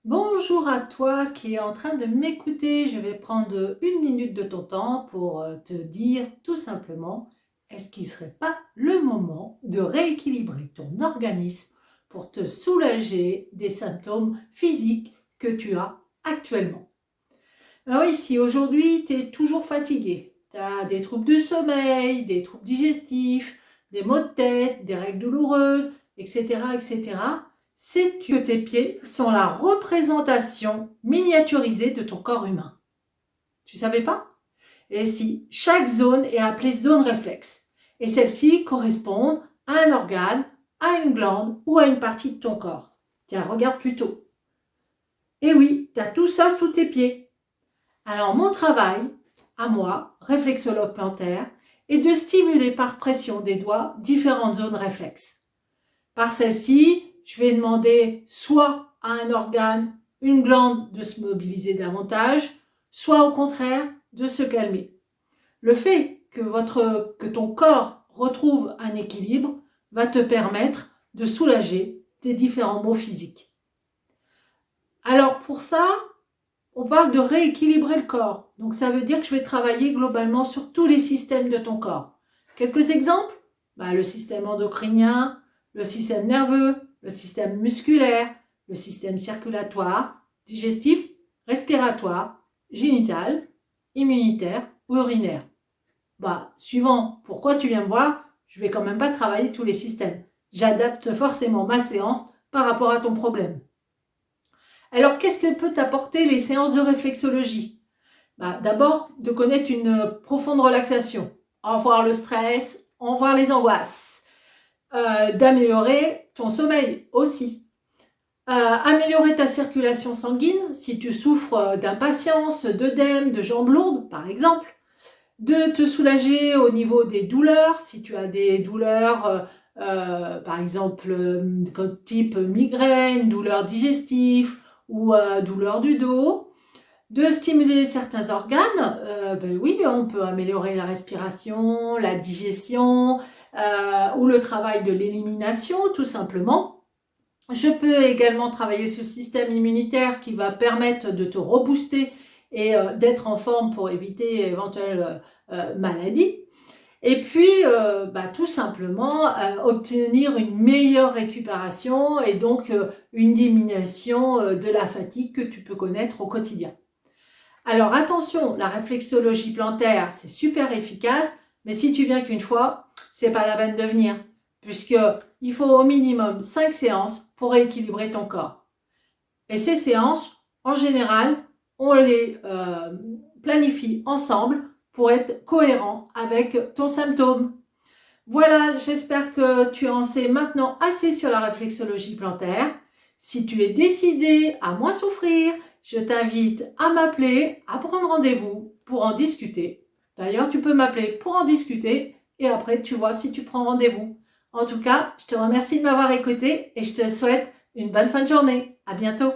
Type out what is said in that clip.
Bonjour à toi qui est en train de m'écouter. Je vais prendre 1 minute de ton temps pour te dire tout simplement, est-ce qu'il ne serait pas le moment de rééquilibrer ton organisme pour te soulager des symptômes physiques que tu as actuellement? Alors oui, si aujourd'hui tu es toujours fatigué, tu as des troubles du sommeil, des troubles digestifs, des maux de tête, des règles douloureuses, etc., etc., sais-tu que tes pieds sont la représentation miniaturisée de ton corps humain? Tu savais pas? Et si chaque zone est appelée zone réflexe, et celles-ci correspondent à un organe, à une glande ou à une partie de ton corps. Tiens, regarde plutôt. Et oui, tu as tout ça sous tes pieds. Alors mon travail, à moi, réflexologue plantaire, est de stimuler par pression des doigts différentes zones réflexes. Par celle-ci, je vais demander soit à un organe, une glande de se mobiliser davantage, soit au contraire de se calmer. Le fait que ton corps retrouve un équilibre va te permettre de soulager tes différents maux physiques. Alors pour ça, on parle de rééquilibrer le corps. Donc ça veut dire que je vais travailler globalement sur tous les systèmes de ton corps. Quelques exemples? Le système endocrinien, le système nerveux, le système musculaire, le système circulatoire, digestif, respiratoire, génital, immunitaire ou urinaire. Suivant pourquoi tu viens me voir, je ne vais quand même pas travailler tous les systèmes. J'adapte forcément ma séance par rapport à ton problème. Alors, qu'est-ce que peut t'apporter les séances de réflexologie? D'abord, de connaître une profonde relaxation, en voir le stress, en voir les angoisses, d'améliorer ton sommeil aussi, améliorer ta circulation sanguine si tu souffres d'impatience, d'œdème, de jambes lourdes par exemple, de te soulager au niveau des douleurs si tu as des douleurs par exemple type migraine, douleurs digestives ou douleurs du dos, de stimuler certains organes. Oui, on peut améliorer la respiration, la digestion ou le travail de l'élimination tout simplement. Je peux également travailler sur le système immunitaire qui va permettre de te rebooster et d'être en forme pour éviter éventuelles maladies. Et puis, tout simplement, obtenir une meilleure récupération et donc une diminution de la fatigue que tu peux connaître au quotidien. Alors attention, la réflexologie plantaire, c'est super efficace, mais si tu viens qu'une fois, c'est pas la peine de venir, puisqu'il faut au minimum 5 séances pour rééquilibrer ton corps. Et ces séances, en général, on les planifie ensemble pour être cohérent avec ton symptôme. Voilà, j'espère que tu en sais maintenant assez sur la réflexologie plantaire. Si tu es décidé à moins souffrir, je t'invite à m'appeler, à prendre rendez-vous pour en discuter. D'ailleurs, tu peux m'appeler pour en discuter et après, tu vois si tu prends rendez-vous. En tout cas, je te remercie de m'avoir écouté et je te souhaite une bonne fin de journée. À bientôt.